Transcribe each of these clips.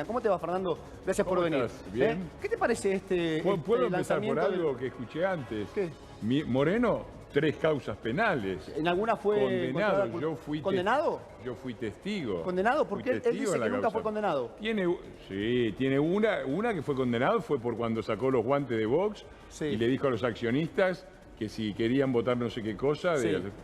¿Cómo te va, Fernando? Gracias por venir. Bien. ¿Qué te parece este ¿Puedo empezar por lanzamiento algo que escuché antes? ¿Qué? Moreno, 3 causas penales. ¿En alguna fue condenado? ¿Condenado? Yo fui testigo. ¿Condenado? Porque él dice que nunca fue condenado. Tiene una que fue condenado, fue por cuando sacó los guantes de Vox y le dijo a los accionistas que si querían votar no sé qué cosa,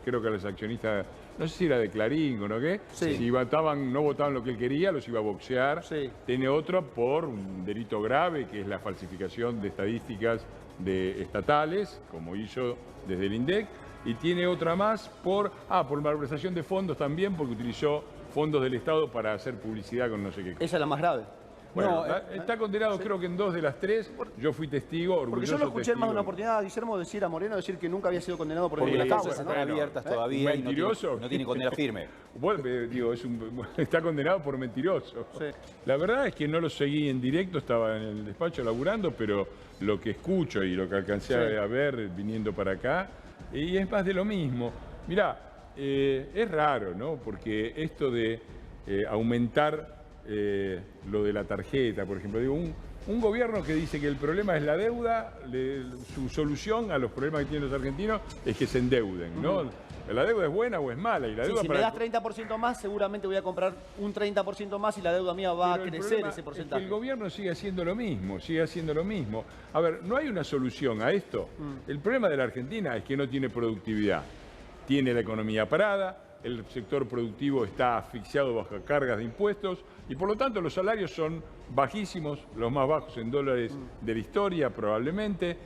creo que a los accionistas, no sé si era de Clarín o no qué, si no votaban lo que él quería, los iba a boxear. Tiene otro por un delito grave, que es la falsificación de estadísticas estatales, como hizo desde el INDEC, y tiene otra más por malversación de fondos también, porque utilizó fondos del Estado para hacer publicidad con no sé qué cosa. Esa es la más grave. Bueno, está condenado creo que en 2 de las 3. Yo fui testigo, orgulloso. Porque yo lo escuché en más de una oportunidad a Guillermo decir a Moreno que nunca había sido condenado por porque las causas están abiertas todavía y no tiene condena firme. Bueno, digo, está condenado por mentiroso. La verdad es que no lo seguí en directo, estaba en el despacho laburando, pero lo que escucho y lo que alcancé a ver viniendo para acá, y es más de lo mismo. Mirá, es raro, ¿no? Porque esto de aumentar lo de la tarjeta, por ejemplo, digo, un gobierno que dice que el problema es la deuda, su solución a los problemas que tienen los argentinos es que se endeuden, ¿no? ¿La deuda es buena o es mala? Y la deuda si me das 30% más, seguramente voy a comprar un 30% más y la deuda mía va a crecer ese porcentaje. Es que el gobierno sigue haciendo lo mismo, A ver, no hay una solución a esto. El problema de la Argentina es que no tiene productividad. Tiene la economía parada, el sector productivo está asfixiado bajo cargas de impuestos y por lo tanto los salarios son bajísimos, los más bajos en dólares de la historia probablemente.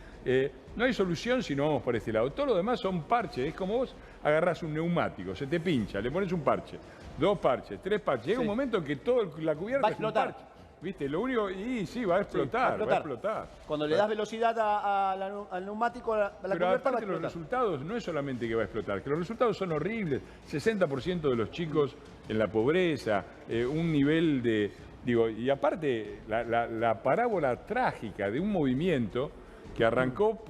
No hay solución si no vamos por este lado. Todo lo demás son parches. Es como vos agarrás un neumático, se te pincha, le pones un parche, 2 parches, 3 parches. Llega un momento en que toda la cubierta va a explotar. Es un parche. ¿Viste? Lo único, va a explotar, va a explotar. Cuando le das velocidad al neumático, a la Pero cubierta, aparte los resultados no es solamente que va a explotar, que los resultados son horribles. 60% de los chicos en la pobreza, un nivel de... y aparte la parábola trágica de un movimiento que arrancó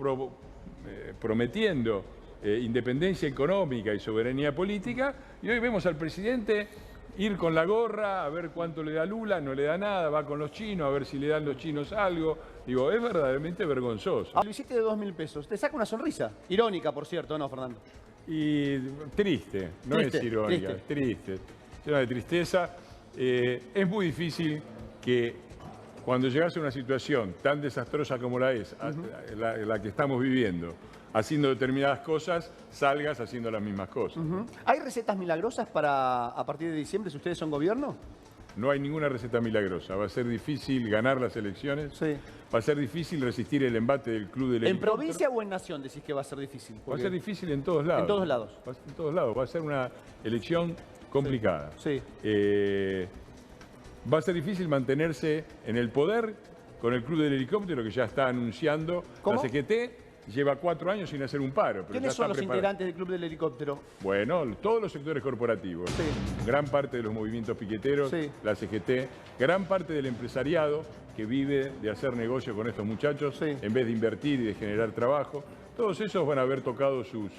prometiendo independencia económica y soberanía política, y hoy vemos al presidente ir con la gorra, a ver cuánto le da Lula, no le da nada, va con los chinos, a ver si le dan los chinos algo. Es verdaderamente vergonzoso. Lo hiciste de 2.000 pesos. Te saca una sonrisa. Irónica, por cierto, ¿no, Fernando? Y triste, no es irónica, triste. Llena de tristeza. Es muy difícil que cuando llegas a una situación tan desastrosa como la que estamos viviendo, haciendo determinadas cosas, salgas haciendo las mismas cosas. ¿Hay recetas milagrosas para a partir de diciembre si ustedes son gobierno? No hay ninguna receta milagrosa. Va a ser difícil ganar las elecciones. Va a ser difícil resistir el embate del club del helicóptero. ¿En provincia o en nación decís que va a ser difícil? Va a ser difícil en todos lados. En todos lados. En todos lados. Va a ser una elección complicada. Va a ser difícil mantenerse en el poder con el club del helicóptero que ya está anunciando. ¿Cómo? La CGT lleva 4 años sin hacer un paro. Pero ¿Quiénes son los integrantes del club del helicóptero? Bueno, todos los sectores corporativos. Gran parte de los movimientos piqueteros, la CGT, gran parte del empresariado que vive de hacer negocio con estos muchachos en vez de invertir y de generar trabajo. Todos esos van a haber tocado sus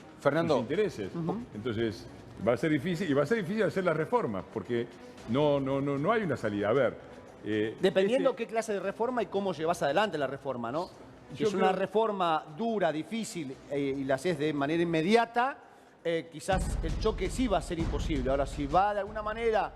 intereses. Entonces, va a ser difícil, y va a ser difícil hacer las reformas, porque no hay una salida. A ver... Dependiendo qué clase de reforma y cómo llevas adelante la reforma, ¿no? Si es una reforma dura, difícil y la haces de manera inmediata, quizás el choque sí va a ser imposible. Ahora, si va de alguna manera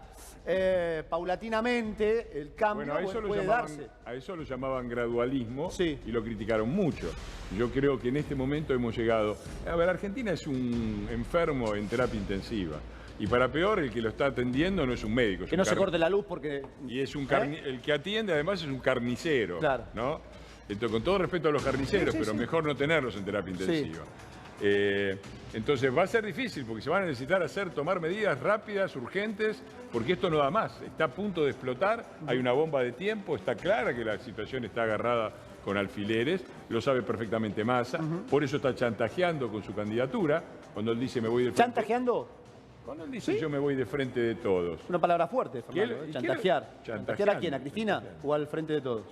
paulatinamente, el cambio puede darse. A eso lo llamaban gradualismo y lo criticaron mucho. Yo creo que en este momento hemos llegado... A ver, Argentina es un enfermo en terapia intensiva. Y para peor, el que lo está atendiendo no es un médico. Que no se corte la luz porque... Y es el que atiende además es un carnicero, ¿no? Entonces, con todo respeto a los carniceros, pero mejor no tenerlos en terapia intensiva. Entonces va a ser difícil porque se van a necesitar tomar medidas rápidas, urgentes, porque esto no da más. Está a punto de explotar, hay una bomba de tiempo, está clara que la situación está agarrada con alfileres, lo sabe perfectamente Massa, por eso está chantajeando con su candidatura, cuando él dice me voy de frente. ¿Chantajeando? Cuando él dice yo me voy de frente de todos. Una palabra fuerte, Fernando, chantajear. ¿Chantajear a quién? ¿A Cristina o al frente de todos?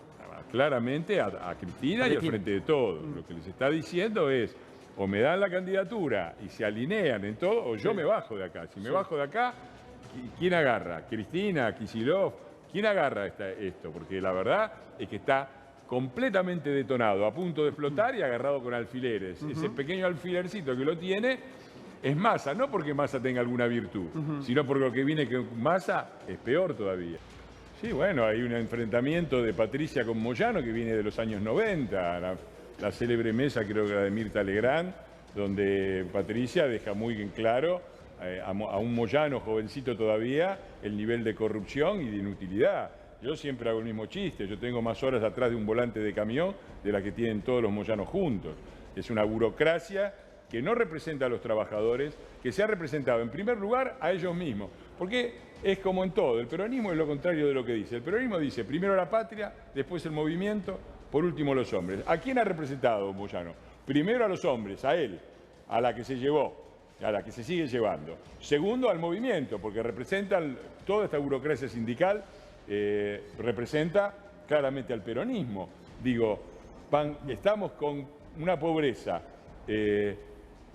Claramente a Cristina y al frente de todos. Lo que les está diciendo es, o me dan la candidatura y se alinean en todo, o yo me bajo de acá. Si me bajo de acá, ¿quién agarra? ¿Cristina? ¿Kicillof? ¿Quién agarra esto? Porque la verdad es que está completamente detonado, a punto de explotar y agarrado con alfileres. Ese pequeño alfilercito que lo tiene es Massa, no porque Massa tenga alguna virtud, sino porque lo que viene con Massa es peor todavía. Sí, bueno, hay un enfrentamiento de Patricia con Moyano que viene de los años 90, la célebre mesa, creo que era de Mirta Legrand, donde Patricia deja muy en claro a un Moyano jovencito todavía el nivel de corrupción y de inutilidad. Yo siempre hago el mismo chiste, yo tengo más horas atrás de un volante de camión de las que tienen todos los Moyanos juntos. Es una burocracia que no representa a los trabajadores, que se ha representado en primer lugar a ellos mismos. Porque es como en todo, el peronismo es lo contrario de lo que dice. El peronismo dice primero la patria, después el movimiento, por último los hombres. ¿A quién ha representado Moyano? Primero a los hombres, a él, a la que se llevó, a la que se sigue llevando. Segundo al movimiento, porque representa toda esta burocracia sindical, representa claramente al peronismo. Digo, estamos con una pobreza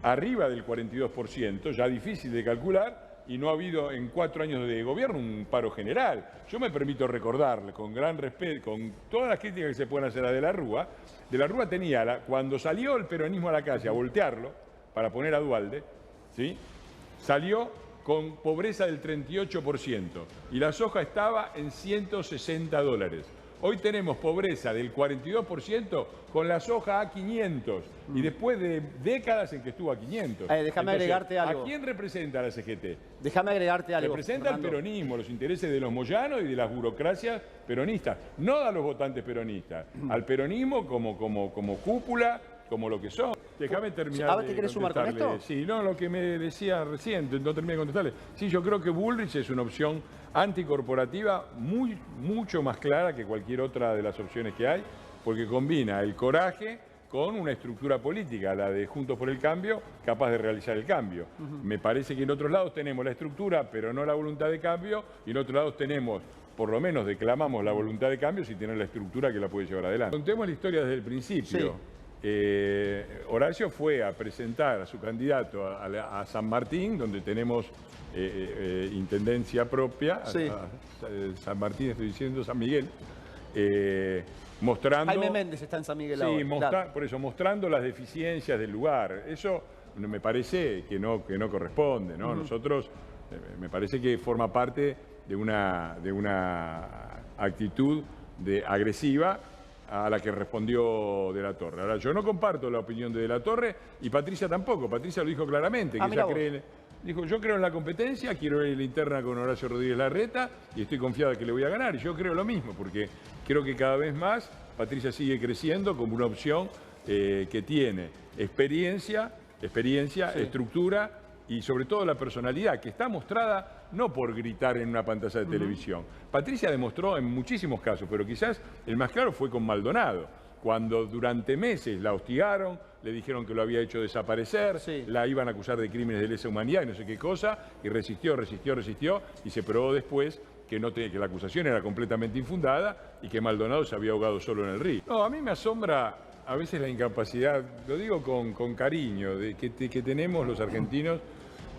arriba del 42%, ya difícil de calcular, y no ha habido en 4 años de gobierno un paro general. Yo me permito recordarle, con gran respeto, con todas las críticas que se pueden hacer a De la Rúa tenía, cuando salió el peronismo a la calle a voltearlo, para poner a Duhalde, ¿sí?, salió con pobreza del 38% y la soja estaba en $160. Hoy tenemos pobreza del 42% con la soja a 500 y después de décadas en que estuvo a 500. Déjame agregarte algo. ¿A quién representa la CGT? Déjame agregarte algo. Representa al peronismo, los intereses de los moyanos y de las burocracias peronistas, no a los votantes peronistas, al peronismo como cúpula, como lo que son. Déjame terminar. ¿Ahora te querés sumar con esto? Sí, no, lo que me decía recién, no terminé de contestarle. Sí, yo creo que Bullrich es una opción anticorporativa mucho más clara que cualquier otra de las opciones que hay, porque combina el coraje con una estructura política, la de Juntos por el Cambio, capaz de realizar el cambio. Me parece que en otros lados tenemos la estructura, pero no la voluntad de cambio, y en otros lados tenemos, por lo menos declamamos la voluntad de cambio si tiene la estructura que la puede llevar adelante. Contemos la historia desde el principio. Sí. Horacio fue a presentar a su candidato a San Martín, donde tenemos intendencia propia, sí. San Martín, estoy diciendo San Miguel, mostrando... Jaime Méndez está en San Miguel sí, ahora. Claro. Por eso, mostrando las deficiencias del lugar. Eso me parece que no corresponde, ¿no? Nosotros, me parece que forma parte de una actitud agresiva a la que respondió De la Torre. Ahora, yo no comparto la opinión de la Torre y Patricia tampoco. Patricia lo dijo claramente, que ella cree... Dijo, yo creo en la competencia, quiero ir a la interna con Horacio Rodríguez Larreta y estoy confiada que le voy a ganar. Y yo creo lo mismo, porque creo que cada vez más Patricia sigue creciendo como una opción que tiene experiencia, sí, estructura y sobre todo la personalidad, que está mostrada no por gritar en una pantalla de televisión. Patricia demostró en muchísimos casos, pero quizás el más claro fue con Maldonado, cuando durante meses la hostigaron, le dijeron que lo había hecho desaparecer, sí, la iban a acusar de crímenes de lesa humanidad y no sé qué cosa, y resistió, y se probó después que la acusación era completamente infundada y que Maldonado se había ahogado solo en el río. No, a mí me asombra a veces la incapacidad, lo digo con cariño, que tenemos los argentinos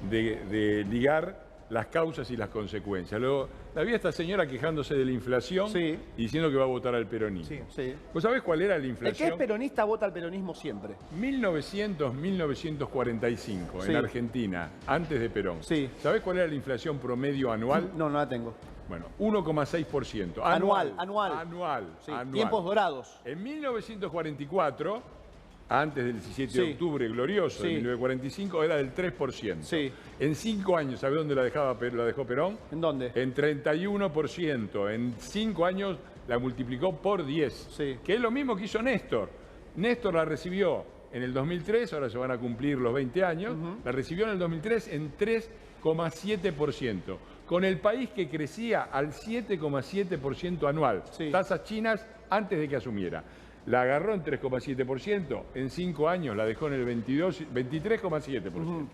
de ligar las causas y las consecuencias. Luego, había esta señora quejándose de la inflación, sí, y diciendo que va a votar al peronismo. Sí, sí. ¿Vos sabés cuál era la inflación? El que es peronista vota al peronismo siempre. 1945, sí, en Argentina, antes de Perón. Sí. ¿Sabés cuál era la inflación promedio anual? No, no la tengo. Bueno, 1,6%. Anual. Sí. Anual. Tiempos dorados. En 1944... antes del 17 de octubre glorioso de 1945, era del 3%. Sí. En 5 años, ¿sabe dónde la dejó Perón? ¿En dónde? En 31%. En 5 años la multiplicó por 10. Sí. Que es lo mismo que hizo Néstor. Néstor la recibió en el 2003, ahora se van a cumplir los 20 años, la recibió en el 2003 en 3,7%. Con el país que crecía al 7,7% anual. Sí. Tasas chinas antes de que asumiera. La agarró en 3,7%, en 5 años la dejó en el 23,7%.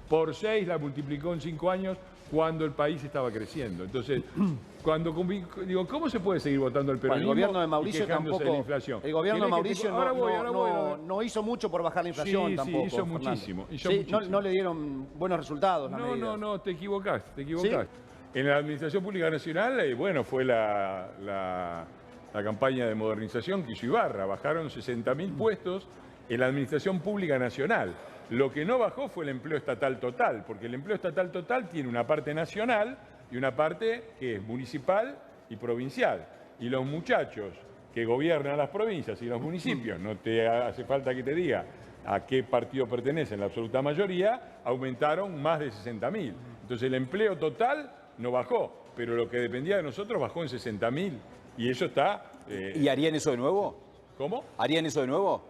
Por 6 la multiplicó en 5 años cuando el país estaba creciendo. Entonces, digo, ¿cómo se puede seguir votando al peronismo? El gobierno de Mauricio tampoco. De la inflación? El gobierno de Mauricio no hizo mucho por bajar la inflación tampoco. Sí, hizo muchísimo. No le dieron buenos resultados. No, te equivocaste. ¿Sí? En la Administración Pública Nacional, bueno, fue la campaña de modernización que hizo Ibarra. Bajaron 60.000 puestos en la Administración Pública Nacional. Lo que no bajó fue el empleo estatal total, porque el empleo estatal total tiene una parte nacional y una parte que es municipal y provincial. Y los muchachos que gobiernan las provincias y los municipios, no te hace falta que te diga a qué partido pertenecen la absoluta mayoría, aumentaron más de 60.000. Entonces el empleo total no bajó, pero lo que dependía de nosotros bajó en 60.000. Y eso está... ¿Y harían eso de nuevo? ¿Cómo? ¿Harían eso de nuevo?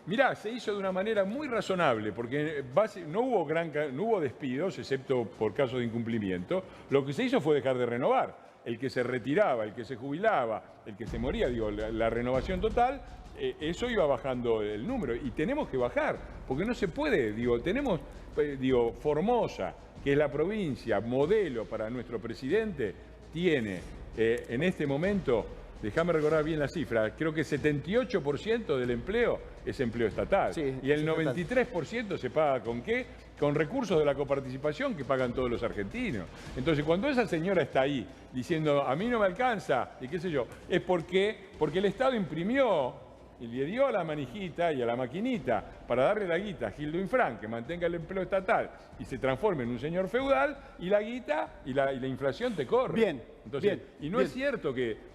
Mirá, se hizo de una manera muy razonable, porque no hubo despidos, excepto por casos de incumplimiento. Lo que se hizo fue dejar de renovar. El que se retiraba, el que se jubilaba, el que se moría, digo, la renovación total, eso iba bajando el número. Y tenemos que bajar, porque no se puede, tenemos, Formosa, que es la provincia modelo para nuestro presidente, tiene en este momento, déjame recordar bien la cifra, creo que 78% del empleo es empleo estatal. Sí, y el 93% se paga ¿con qué? Con recursos de la coparticipación que pagan todos los argentinos. Entonces, cuando esa señora está ahí diciendo, a mí no me alcanza, y qué sé yo, es porque el Estado imprimió y le dio a la manijita y a la maquinita para darle la guita a Gildo Infran, que mantenga el empleo estatal y se transforme en un señor feudal, y la guita y la inflación te corre. Bien, entonces, bien, y no bien. es cierto que...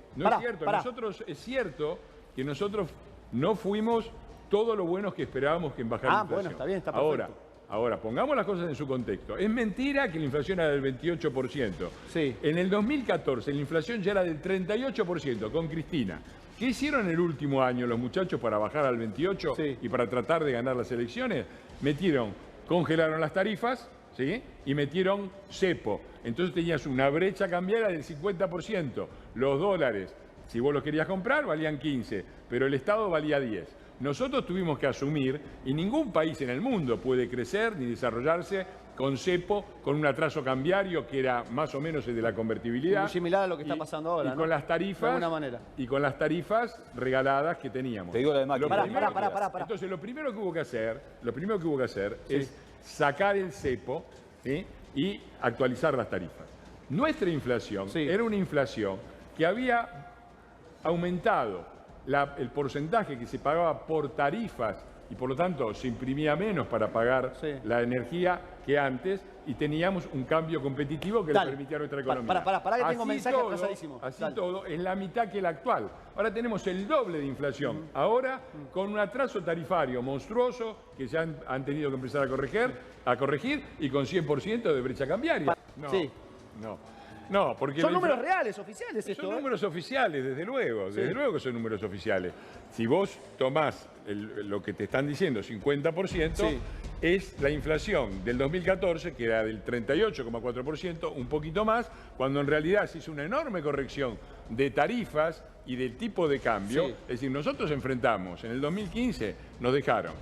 Es cierto que nosotros no fuimos todo lo buenos que esperábamos que bajara la inflación. Bueno, está bien, está perfecto. Ahora, pongamos las cosas en su contexto. Es mentira que la inflación era del 28%. Sí. En el 2014 la inflación ya era del 38% con Cristina. ¿Qué hicieron en el último año los muchachos para bajar al 28% Sí. y para tratar de ganar las elecciones? Congelaron las tarifas, ¿sí? Y metieron cepo. Entonces tenías una brecha cambiaria del 50%. Los dólares, si vos los querías comprar, valían 15, pero el Estado valía 10. Nosotros tuvimos que asumir, y ningún país en el mundo puede crecer ni desarrollarse con cepo, con un atraso cambiario que era más o menos el de la convertibilidad. Muy similar a lo que está pasando ahora, y con las tarifas, de alguna manera. Y con las tarifas regaladas que teníamos. Te digo la de Macri. Pará. Entonces, lo primero que hubo que hacer es sacar el cepo, ¿sí? Y actualizar las tarifas. Nuestra inflación era una inflación que había aumentado el porcentaje que se pagaba por tarifas y por lo tanto se imprimía menos para pagar la energía que antes, y teníamos un cambio competitivo que le permitía a nuestra economía. Pará, que tengo un mensaje atrasadísimo. Así todo, es la mitad que el actual. Ahora tenemos el doble de inflación. Ahora, con un atraso tarifario monstruoso que ya han tenido que empezar a corregir y con 100% de brecha cambiaria. No, porque... Son números reales, oficiales esto. Son números oficiales, desde luego que son números oficiales. Si vos tomás lo que te están diciendo, 50%, es la inflación del 2014, que era del 38,4%, un poquito más, cuando en realidad se hizo una enorme corrección de tarifas y del tipo de cambio. Es decir, nosotros enfrentamos, en el 2015 nos dejaron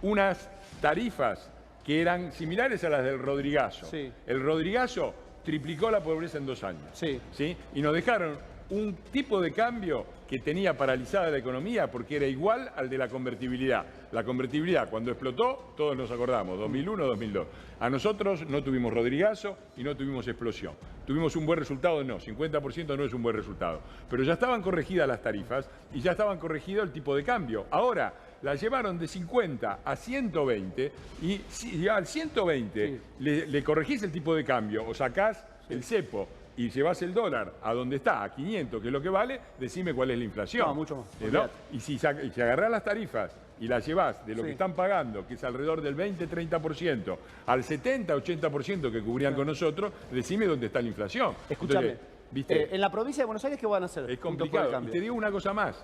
unas tarifas que eran similares a las del Rodrigazo. El Rodrigazo triplicó la pobreza en 2 años. ¿Sí? Y nos dejaron un tipo de cambio que tenía paralizada la economía porque era igual al de la convertibilidad. La convertibilidad, cuando explotó, todos nos acordamos, 2001-2002. A nosotros no tuvimos Rodrigazo y no tuvimos explosión. Tuvimos un buen resultado, no, 50% no es un buen resultado. Pero ya estaban corregidas las tarifas y ya estaban corregido el tipo de cambio. Ahora, la llevaron de 50 a 120 y si al 120 le corregís el tipo de cambio o sacás el cepo y llevas el dólar a donde está, a 500, que es lo que vale, decime cuál es la inflación. No, mucho más. ¿No? Y si agarrás las tarifas y las llevás de lo que están pagando, que es alrededor del 20-30%, al 70-80% que cubrían con nosotros, decime dónde está la inflación. Escúchame, entonces, ¿viste? En la provincia de Buenos Aires, ¿qué van a hacer? Es complicado. Y te digo una cosa más.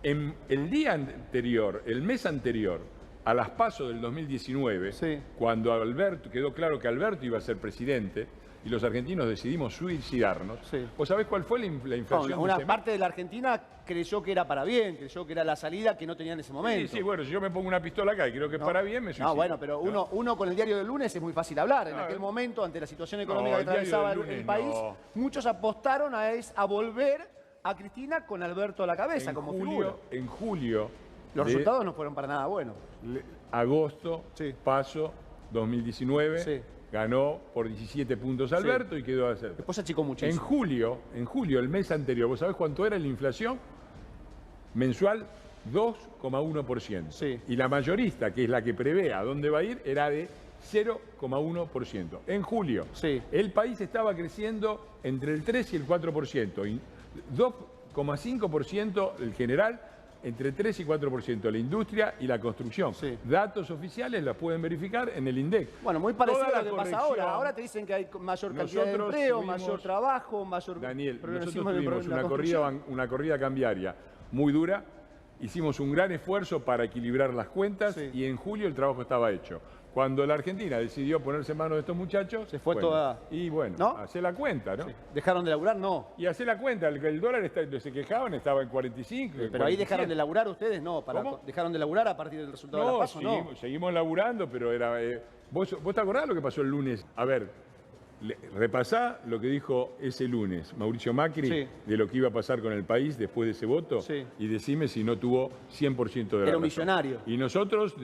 En el día anterior, el mes anterior, a las PASO del 2019, cuando quedó claro que Alberto iba a ser presidente y los argentinos decidimos suicidarnos, ¿vos sabés cuál fue la inflación? Una parte de la Argentina creyó que era para bien, creyó que era la salida que no tenía en ese momento. Sí, bueno, si yo me pongo una pistola acá y creo que es para bien, me suicido. No, bueno, pero uno con el diario del lunes es muy fácil hablar. En aquel momento, ante la situación económica que atravesaba el país, muchos apostaron a volver a Cristina con Alberto a la cabeza como figura. En julio... Los resultados no fueron para nada buenos. Agosto, PASO, 2019, ganó por 17 puntos Alberto y quedó a ser. Después achicó muchísimo. En julio, el mes anterior, ¿vos sabés cuánto era la inflación? Mensual, 2,1%. Sí. Y la mayorista, que es la que prevé a dónde va a ir, era de 0,1%. En julio, el país estaba creciendo entre el 3 y el 4%. Y 2,5% el general, entre 3 y 4% la industria y la construcción. Sí. Datos oficiales los pueden verificar en el INDEC. Bueno, muy parecido Toda a lo que pasa ahora. Ahora te dicen que hay mayor cantidad de empleo, mayor trabajo, mayor... Daniel, nosotros tuvimos una corrida cambiaria muy dura. Hicimos un gran esfuerzo para equilibrar las cuentas y en julio el trabajo estaba hecho. Cuando la Argentina decidió ponerse en manos de estos muchachos... Se fue toda... Y bueno, ¿no? hacé la cuenta, ¿no? Sí. ¿Dejaron de laburar? No. Y hacé la cuenta, el dólar se quejaban, estaba en 45. Pero ahí dejaron de laburar ustedes, no. ¿Dejaron de laburar a partir del resultado de la PASO? No, seguimos laburando, pero era... ¿Vos te acordás lo que pasó el lunes? A ver, repasá lo que dijo ese lunes Mauricio Macri de lo que iba a pasar con el país después de ese voto y decime si no tuvo 100% de la razón. Era un millonario. Y nosotros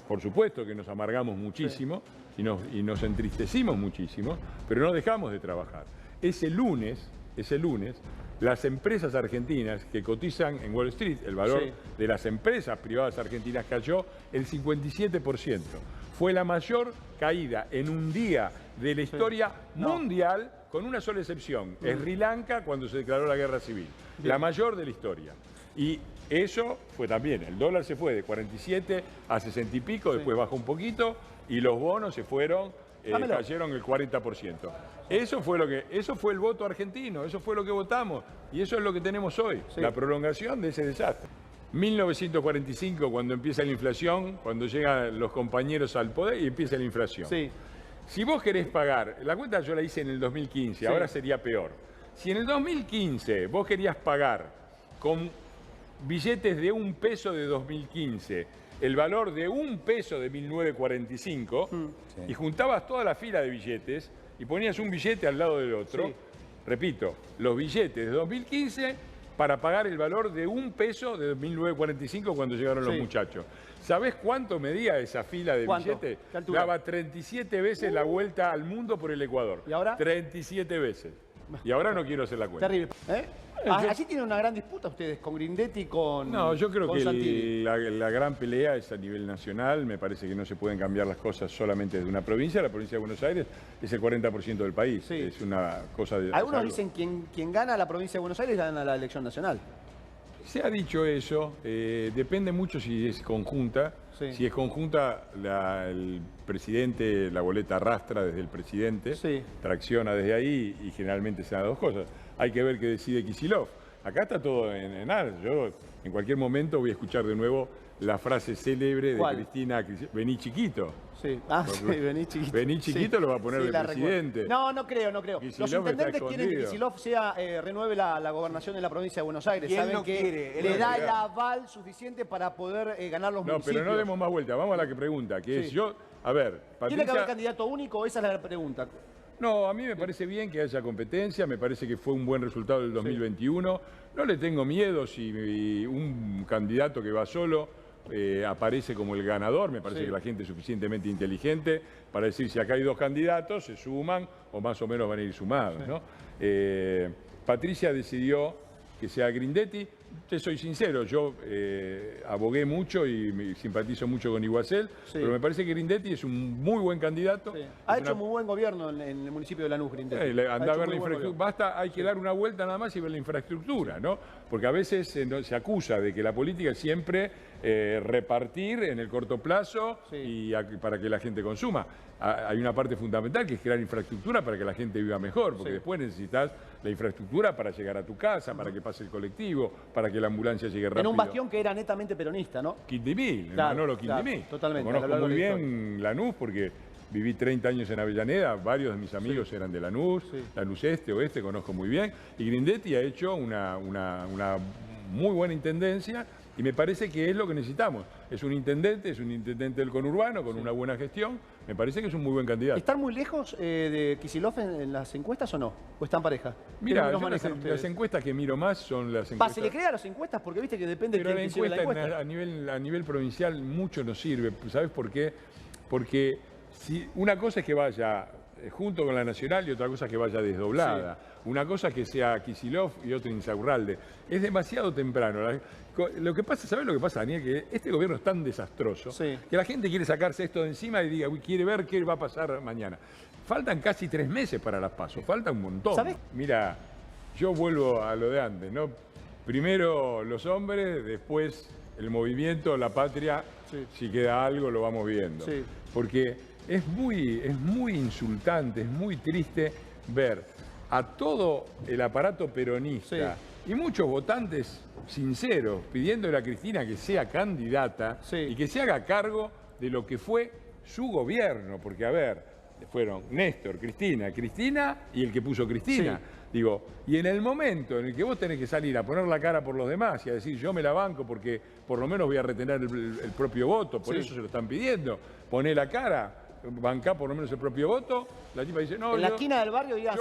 por supuesto que nos amargamos muchísimo y nos entristecimos muchísimo, pero no dejamos de trabajar. Ese lunes, las empresas argentinas que cotizan en Wall Street, el valor de las empresas privadas argentinas cayó el 57%. Fue la mayor caída en un día de la historia mundial, con una sola excepción, Sri Lanka, cuando se declaró la guerra civil. La mayor de la historia. Y eso fue también, el dólar se fue de 47 a 60 y pico, después bajó un poquito, y los bonos se fueron, cayeron el 40%. Eso fue el voto argentino, eso fue lo que votamos, y eso es lo que tenemos hoy, la prolongación de ese desastre. 1945, cuando empieza la inflación, cuando llegan los compañeros al poder y empieza la inflación. Si vos querés pagar, la cuenta yo la hice en el 2015, ahora sería peor. Si en el 2015 vos querías pagar con billetes de $1 de 2015 el valor de $1 de 1945 y juntabas toda la fila de billetes y ponías un billete al lado del otro, repito, los billetes de 2015 para pagar el valor de $1 de 1945 cuando llegaron los muchachos. ¿Sabés cuánto medía esa fila de billetes? Daba 37 veces la vuelta al mundo por el Ecuador. ¿Y ahora? 37 veces. Y ahora no quiero hacer la cuenta. Terrible. Allí tienen una gran disputa ustedes con Grindetti y con No, yo creo que Santilli. la gran pelea es a nivel nacional. Me parece que no se pueden cambiar las cosas solamente de una provincia. La provincia de Buenos Aires es el 40% del país. Es una cosa de... Algunos dicen que quien gana la provincia de Buenos Aires gana la elección nacional. Se ha dicho eso. Depende mucho si es conjunta. Si es conjunta, el presidente, la boleta arrastra desde el presidente, tracciona desde ahí y generalmente se dan dos cosas. Hay que ver qué decide Kicillof. Acá está todo en nada. Yo en cualquier momento voy a escuchar de nuevo la frase célebre de Cristina, vení chiquito. Vení chiquito. Vení chiquito lo va a poner el presidente. No creo. Los intendentes quieren que Kicillof renueve la gobernación de la provincia de Buenos Aires. Saben que le da el aval suficiente para poder ganar los municipios. No, pero no demos más vuelta. Vamos a la que pregunta, que es yo... A ver, Patricia... ¿Tiene que haber candidato único? Esa es la pregunta. No, a mí me parece bien que haya competencia, me parece que fue un buen resultado del 2021. No le tengo miedo si un candidato que va solo aparece como el ganador. Me parece que la gente es suficientemente inteligente para decir si acá hay dos candidatos, se suman o más o menos van a ir sumados, ¿no? Patricia decidió que sea Grindetti. Te soy sincero, yo abogué mucho y me simpatizo mucho con Iguacel, pero me parece que Grindetti es un muy buen candidato. Ha hecho muy buen gobierno en el municipio de Lanús, Grindetti. Anda a ver la infraestructura. Hay que dar una vuelta nada más y ver la infraestructura, ¿no? Porque a veces se acusa de que la política es siempre repartir en el corto plazo y para que la gente consuma. Hay una parte fundamental que es crear infraestructura para que la gente viva mejor, porque después necesitas la infraestructura para llegar a tu casa, para que pase el colectivo, para que la ambulancia llegue rápido. En un bastión que era netamente peronista, ¿no? Quindimí, Manolo Quindimí. Totalmente. Conozco muy bien Lanús porque viví 30 años en Avellaneda, varios de mis amigos eran de Lanús, Lanús Este, Oeste, conozco muy bien. Y Grindetti ha hecho una muy buena intendencia y me parece que es lo que necesitamos. Es un intendente del conurbano con una buena gestión. Me parece que es un muy buen candidato. ¿Están muy lejos de Kicillof en las encuestas o no? ¿O están pareja? Mira, las encuestas que miro más son las encuestas... ¿Se le crea a las encuestas? Porque viste que depende de quién recibe la encuesta. A nivel provincial mucho nos sirve. ¿Sabes por qué? porque si una cosa es que vaya junto con la Nacional y otra cosa es que vaya desdoblada. Sí. Una cosa es que sea Kicillof y otra Insaurralde. Es demasiado temprano. Lo que pasa, ¿sabes lo que pasa, Daniel? Que este gobierno es tan desastroso que la gente quiere sacarse esto de encima y diga, quiere ver qué va a pasar mañana. Faltan casi 3 meses para las PASO, falta un montón. ¿Sabes? Mira, yo vuelvo a lo de antes, ¿no? Primero los hombres, después el movimiento, la patria, si queda algo lo vamos viendo. Sí. Porque es muy insultante, es muy triste ver a todo el aparato peronista y muchos votantes sinceros pidiéndole a Cristina que sea candidata y que se haga cargo de lo que fue su gobierno. Porque, a ver, fueron Néstor, Cristina y el que puso Cristina. Digo, y en el momento en el que vos tenés que salir a poner la cara por los demás y a decir yo me la banco porque por lo menos voy a retener el propio voto, por eso se lo están pidiendo, poné la cara, bancá por lo menos el propio voto, la tipa dice, no, en la esquina del barrio dirían,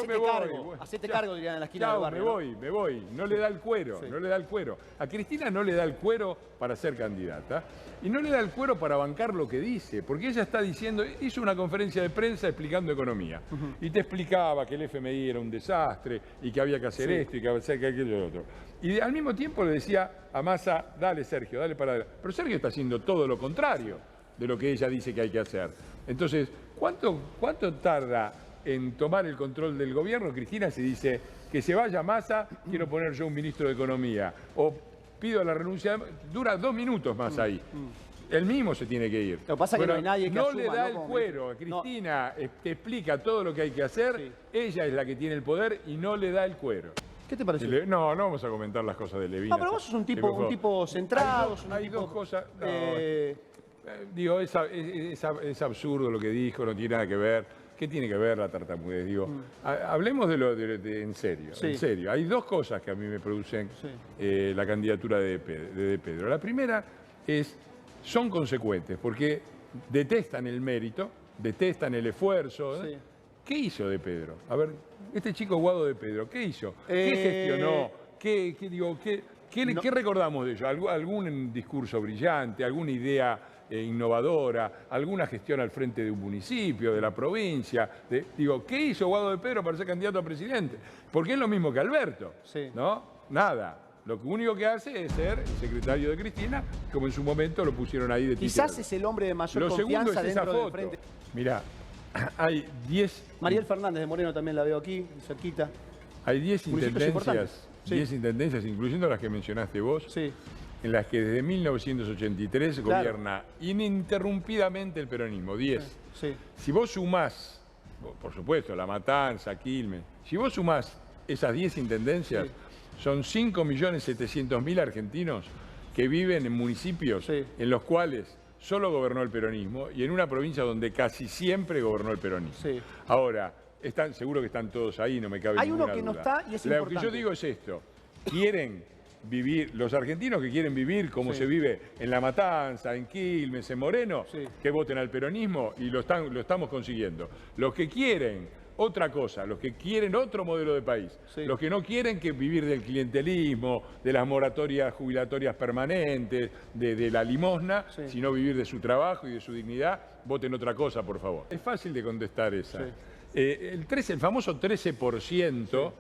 hacete cargo, dirían en la esquina del barrio. Me voy, no le da el cuero, no le da el cuero. A Cristina no le da el cuero para ser candidata y no le da el cuero para bancar lo que dice, porque ella está diciendo, hizo una conferencia de prensa explicando economía y te explicaba que el FMI era un desastre y que había que hacer esto y que había que hacer aquello y lo otro. Y al mismo tiempo le decía a Massa, dale Sergio, dale para adelante. Pero Sergio está haciendo todo lo contrario de lo que ella dice que hay que hacer. Entonces, ¿cuánto tarda en tomar el control del gobierno? Cristina se dice que se vaya Massa, quiero poner yo un ministro de Economía. O pido la renuncia, dura 2 minutos más ahí. Él mismo se tiene que ir. Lo que pasa es que no hay nadie que no asuma, le da el cuero. Cristina te explica todo lo que hay que hacer. Ella es la que tiene el poder y no le da el cuero. ¿Qué te parece? No vamos a comentar las cosas de Levina. No, pero vos sos un tipo centrado. Hay dos cosas. Digo, es absurdo lo que dijo, no tiene nada que ver. ¿Qué tiene que ver la tartamudez? Digo, hablemos en serio. En serio. Hay 2 cosas que a mí me producen la candidatura de Pedro. La primera son consecuentes, porque detestan el mérito, detestan el esfuerzo. ¿Qué hizo de Pedro? A ver, este chico Guado de Pedro, ¿qué hizo? ¿Qué gestionó? ¿Qué recordamos de ello? ¿Algún discurso brillante? ¿Alguna idea innovadora? ¿Alguna gestión al frente de un municipio, de la provincia? ¿Qué hizo Guado de Pedro para ser candidato a presidente? Porque es lo mismo que Alberto, ¿no? Nada. Lo único que hace es ser el secretario de Cristina, como en su momento lo pusieron ahí de titular. Quizás es el hombre de mayor confianza dentro del frente. Mirá, hay 10... Mariel Fernández de Moreno también la veo aquí, cerquita. Hay 10 intendencias, 10 intendencias, incluyendo las que mencionaste vos, en las que desde 1983 gobierna ininterrumpidamente el peronismo. 10. Si vos sumás, por supuesto, La Matanza, Quilmes, si vos sumás esas 10 intendencias, son 5.700.000 argentinos que viven en municipios en los cuales solo gobernó el peronismo y en una provincia donde casi siempre gobernó el peronismo. Ahora, seguro que están todos ahí, no me cabe ninguna duda. Hay uno que no está y es importante. Lo que yo digo es esto, quieren vivir, los argentinos que quieren vivir como se vive en La Matanza, en Quilmes, en Moreno, que voten al peronismo y lo estamos consiguiendo. Los que quieren otra cosa, los que quieren otro modelo de país, los que no quieren que vivir del clientelismo, de las moratorias jubilatorias permanentes, de la limosna, sino vivir de su trabajo y de su dignidad, voten otra cosa, por favor. Es fácil de contestar esa. El famoso 13%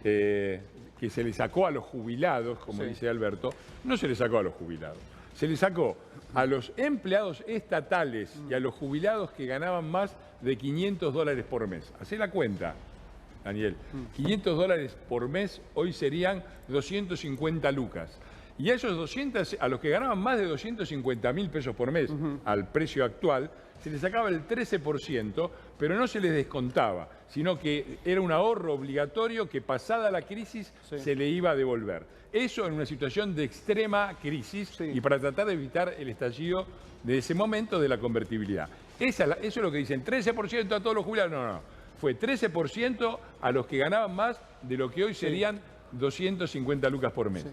que se le sacó a los jubilados, como dice Alberto, no se le sacó a los jubilados. Se le sacó a los empleados estatales y a los jubilados que ganaban más de $500 por mes. Hacé la cuenta, Daniel. $500 por mes hoy serían 250 lucas. Y a los que ganaban más de 250.000 pesos por mes al precio actual, se les sacaba el 13%, pero no se les descontaba, sino que era un ahorro obligatorio que pasada la crisis se le iba a devolver. Eso en una situación de extrema crisis y para tratar de evitar el estallido de ese momento de la convertibilidad. Eso es lo que dicen, 13% a todos los jubilados. No. Fue 13% a los que ganaban más de lo que hoy serían 250 lucas por mes.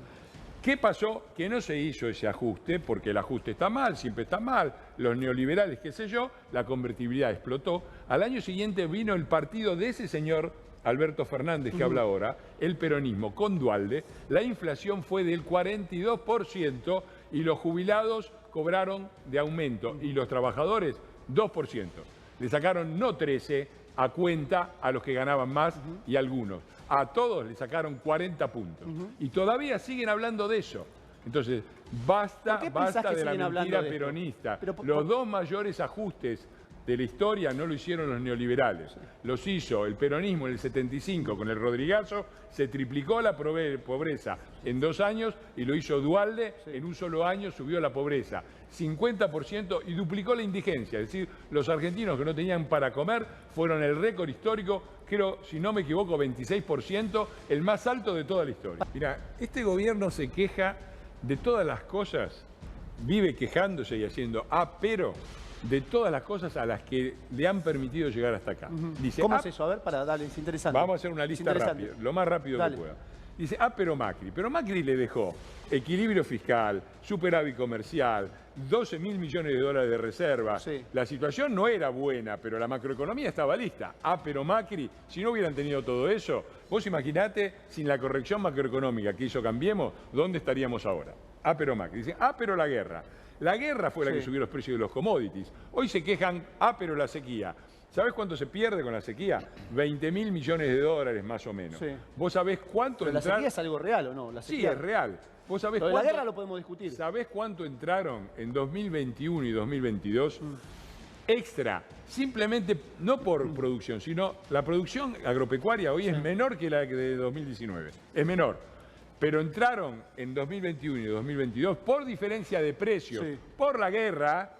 ¿Qué pasó? Que no se hizo ese ajuste, porque el ajuste está mal, siempre está mal, los neoliberales, qué sé yo, la convertibilidad explotó. Al año siguiente vino el partido de ese señor, Alberto Fernández, que habla ahora, el peronismo, con Duhalde, la inflación fue del 42% y los jubilados cobraron de aumento y los trabajadores 2%. Le sacaron no 13 a cuenta a los que ganaban más y algunos. A todos le sacaron 40 puntos. Y todavía siguen hablando de eso. Entonces, basta de la mentira peronista. Los dos mayores ajustes de la historia no lo hicieron los neoliberales. Los hizo el peronismo en el 75 con el Rodrigazo, se triplicó la pobreza en 2 años y lo hizo Duhalde, en un solo año subió la pobreza 50% y duplicó la indigencia. Es decir, los argentinos que no tenían para comer fueron el récord histórico, creo, si no me equivoco, 26%, el más alto de toda la historia. Mira, este gobierno se queja de todas las cosas, vive quejándose y haciendo pero de todas las cosas a las que le han permitido llegar hasta acá. Dice, ¿cómo es eso? A ver, para darle, es interesante. Vamos a hacer una lista rápida, lo más rápido que pueda. Dice, pero Macri. Pero Macri le dejó equilibrio fiscal, superávit comercial, 12.000 millones de dólares de reserva. La situación no era buena, pero la macroeconomía estaba lista. Pero Macri, si no hubieran tenido todo eso, vos imaginate, sin la corrección macroeconómica que hizo Cambiemos, ¿dónde estaríamos ahora? Pero Macri. Dice, pero la guerra. La guerra fue la que subió los precios de los commodities. Hoy se quejan, pero la sequía. ¿Sabés cuánto se pierde con la sequía? 20.000 millones de dólares más o menos. ¿Vos sabés cuánto entraron? ¿La sequía es algo real o no? ¿La sequía? Sí, es real. ¿Vos sabés cuánto? La guerra lo podemos discutir. ¿Sabés cuánto entraron en 2021 y 2022? Extra. Simplemente, no por producción, sino la producción agropecuaria hoy es menor que la de 2019. Es menor. Pero entraron en 2021 y 2022 por diferencia de precios, por la guerra,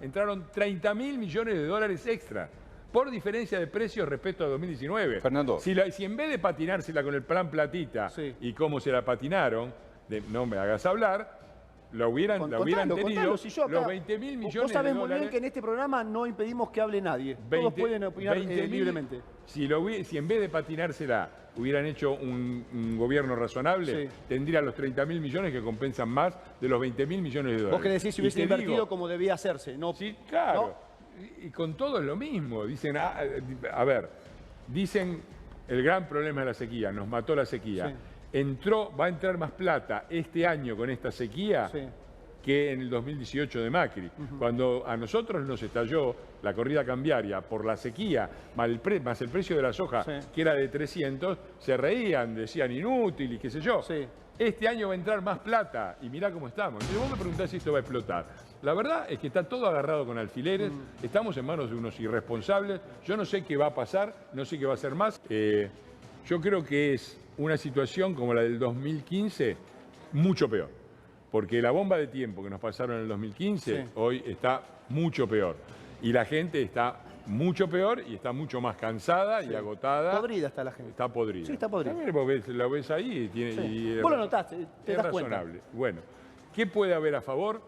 entraron 30.000 millones de dólares extra, por diferencia de precios respecto a 2019. Fernando. Si en vez de patinársela con el plan Platita y cómo se la patinaron, no me hagas hablar, la hubieran tenido si los 20.000 millones de dólares. Vos sabés muy bien que en este programa no impedimos que hable nadie. Todos pueden opinar libremente. Si en vez de patinársela hubieran hecho un gobierno razonable, tendría los 30.000 millones que compensan más de los 20.000 millones de dólares. Vos querés decir si hubiese invertido como debía hacerse, ¿no? Sí, claro. ¿No? Y con todo es lo mismo. Dicen, dicen el gran problema es la sequía, nos mató la sequía. Va a entrar más plata este año con esta sequía que en el 2018 de Macri. Cuando a nosotros nos estalló la corrida cambiaria por la sequía, más el precio de la soja, que era de 300, se reían, decían inútil y qué sé yo. Este año va a entrar más plata y mirá cómo estamos. Entonces vos me preguntás si esto va a explotar. La verdad es que está todo agarrado con alfileres, estamos en manos de unos irresponsables, yo no sé qué va a pasar, no sé qué va a hacer más. Yo creo que es una situación como la del 2015, mucho peor. Porque la bomba de tiempo que nos pasaron en el 2015, hoy está mucho peor. Y la gente está mucho peor y está mucho más cansada y agotada. Podrida está la gente. Está podrida. Sí, está podrida. También lo ves ahí y vos lo notaste, te das razonable. Cuenta. Bueno, ¿qué puede haber a favor?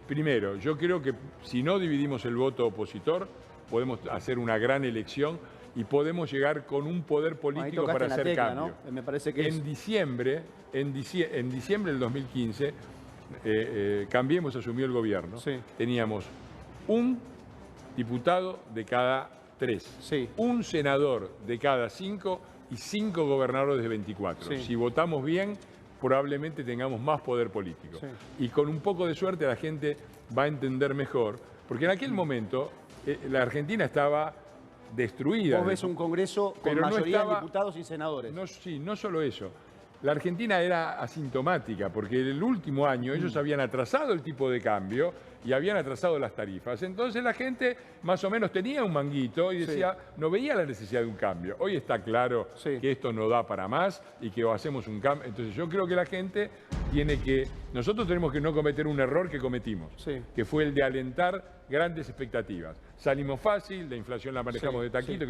Primero, yo creo que si no dividimos el voto opositor, podemos hacer una gran elección y podemos llegar con un poder político para hacer cambio. ¿no? Me parece que en diciembre del 2015, Cambiemos asumió el gobierno. Teníamos un diputado de cada 3, un senador de cada 5 y 5 gobernadores de 24. Si votamos bien, probablemente tengamos más poder político. Y con un poco de suerte la gente va a entender mejor, porque en aquel momento la Argentina estaba destruida. Vos ves un Congreso con mayoría de diputados y senadores. No solo eso. La Argentina era asintomática, porque el último año ellos habían atrasado el tipo de cambio y habían atrasado las tarifas. Entonces la gente más o menos tenía un manguito y decía, no veía la necesidad de un cambio. Hoy está claro que esto no da para más y que hacemos un cambio. Entonces yo creo que la gente nosotros tenemos que no cometer un error que cometimos, que fue el de alentar grandes expectativas. Salimos fácil, la inflación la manejamos de taquito,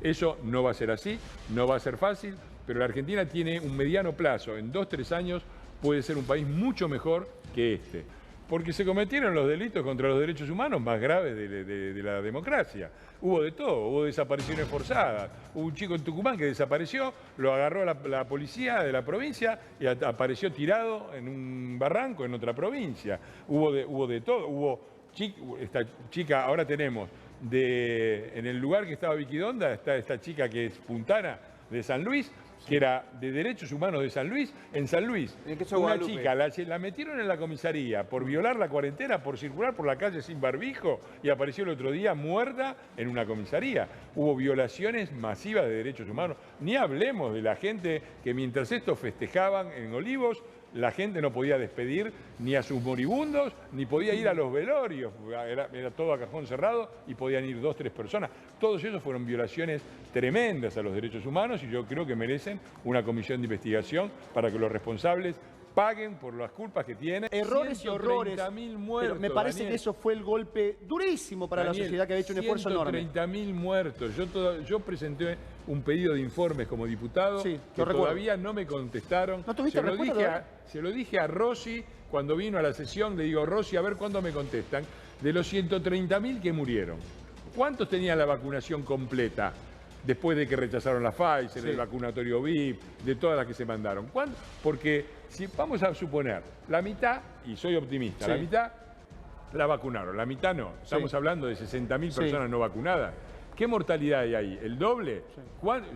eso no va a ser así, no va a ser fácil, pero la Argentina tiene un mediano plazo, en 2-3 años puede ser un país mucho mejor que este. Porque se cometieron los delitos contra los derechos humanos más graves de la democracia. Hubo de todo, hubo desapariciones forzadas. Hubo un chico en Tucumán que desapareció, lo agarró la policía de la provincia y apareció tirado en un barranco en otra provincia. Hubo de todo, esta chica, ahora tenemos, en el lugar que estaba Vicky Donda, está esta chica que es puntana de San Luis, que era de Derechos Humanos de San Luis. En San Luis, una chica la metieron en la comisaría por violar la cuarentena, por circular por la calle sin barbijo, y apareció el otro día muerta en una comisaría. Hubo violaciones masivas de derechos humanos. Ni hablemos de la gente que mientras estos festejaban en Olivos, la gente no podía despedir ni a sus moribundos, ni podía ir a los velorios. Era todo a cajón cerrado y podían ir 2 o 3 personas. Todos esos fueron violaciones tremendas a los derechos humanos y yo creo que merecen una comisión de investigación para que los responsables paguen por las culpas que tienen. Errores y horrores. 130.000 muertos. Pero me parece, Daniel, que eso fue el golpe durísimo para la sociedad, que había hecho un esfuerzo enorme. 130.000 muertos. Yo presenté un pedido de informes como diputado, que todavía no me contestaron. ¿No tuviste respuesta? Se lo dije a Rossi cuando vino a la sesión, le digo, Rossi, a ver cuándo me contestan. De los 130.000 que murieron, ¿cuántos tenían la vacunación completa? Después de que rechazaron la Pfizer, el vacunatorio VIP, de todas las que se mandaron. ¿Cuánto? Porque si vamos a suponer, la mitad, y soy optimista, la mitad la vacunaron, la mitad no. Estamos hablando de 60.000 personas no vacunadas. ¿Qué mortalidad hay ahí? ¿El doble?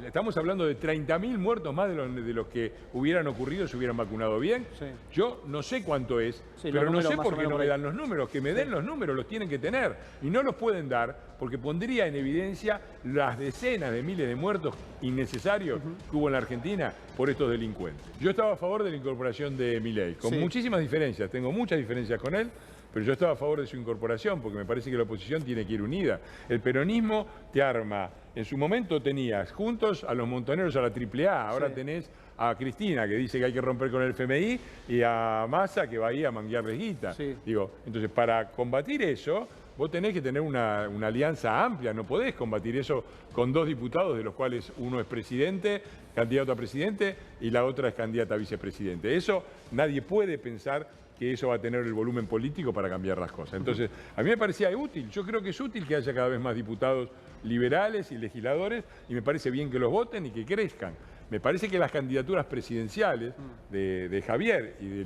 Estamos hablando de 30.000 muertos más de los que hubieran ocurrido si hubieran vacunado bien. Yo no sé cuánto es, pero no sé por qué no me dan los números. Que me den los números, los tienen que tener. Y no los pueden dar porque pondría en evidencia las decenas de miles de muertos innecesarios que hubo en la Argentina por estos delincuentes. Yo estaba a favor de la incorporación de Milei, con muchísimas diferencias. Tengo muchas diferencias con él. Pero yo estaba a favor de su incorporación porque me parece que la oposición tiene que ir unida. El peronismo te arma. En su momento tenías juntos a los montoneros a la AAA, ahora tenés a Cristina que dice que hay que romper con el FMI y a Massa que va ahí a manguearles guita. Digo, entonces para combatir eso vos tenés que tener una alianza amplia, no podés combatir eso con 2 diputados de los cuales uno es presidente, candidato a presidente y la otra es candidata a vicepresidente. Eso nadie puede pensar que eso va a tener el volumen político para cambiar las cosas. Entonces, a mí me parecía útil. Yo creo que es útil que haya cada vez más diputados liberales y legisladores y me parece bien que los voten y que crezcan. Me parece que las candidaturas presidenciales de Javier y de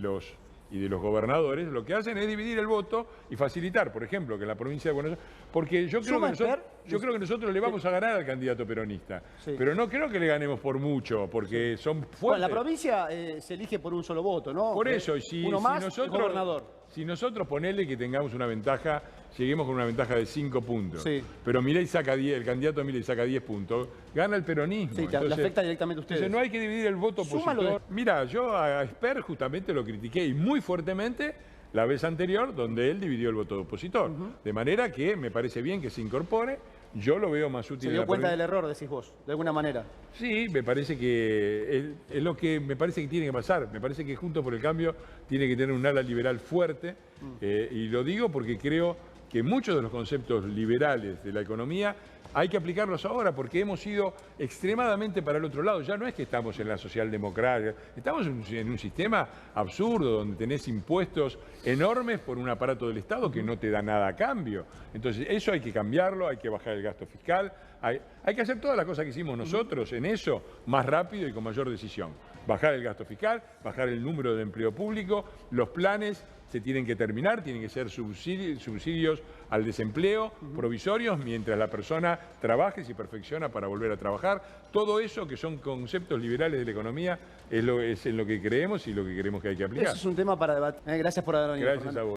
los gobernadores lo que hacen es dividir el voto y facilitar, por ejemplo, que en la provincia de Buenos Aires... Porque yo creo que nosotros le vamos a ganar al candidato peronista, pero no creo que le ganemos por mucho, porque son fuertes. Bueno, la provincia se elige por un solo voto, ¿no? Por eso, y si gobernador. Si nosotros ponele que tengamos una ventaja, lleguemos con una ventaja de 5 puntos, pero Milei saca 10, el candidato Milei saca 10 puntos, gana el peronismo. Sí, entonces, le afecta directamente a ustedes. Entonces no hay que dividir el voto opositor. Mira, yo a Esper justamente lo critiqué y muy fuertemente la vez anterior donde él dividió el voto opositor. De manera que me parece bien que se incorpore. Yo lo veo más útil. ¿Se dio cuenta del error, decís vos, de alguna manera? Sí, me parece que es lo que me parece que tiene que pasar. Me parece que Juntos por el Cambio tiene que tener un ala liberal fuerte. Y lo digo porque creo que muchos de los conceptos liberales de la economía hay que aplicarlos ahora porque hemos ido extremadamente para el otro lado. Ya no es que estamos en la socialdemocracia, estamos en un sistema absurdo donde tenés impuestos enormes por un aparato del Estado que no te da nada a cambio. Entonces eso hay que cambiarlo, hay que bajar el gasto fiscal, hay que hacer todas las cosas que hicimos nosotros en eso más rápido y con mayor decisión. Bajar el gasto fiscal, bajar el número de empleo público, los planes se tienen que terminar, tienen que ser subsidios al desempleo, provisorios, mientras la persona trabaje y se perfecciona para volver a trabajar. Todo eso que son conceptos liberales de la economía es en lo que creemos y lo que creemos que hay que aplicar. Eso es un tema para debatir. Gracias por haber venido. Gracias a vos.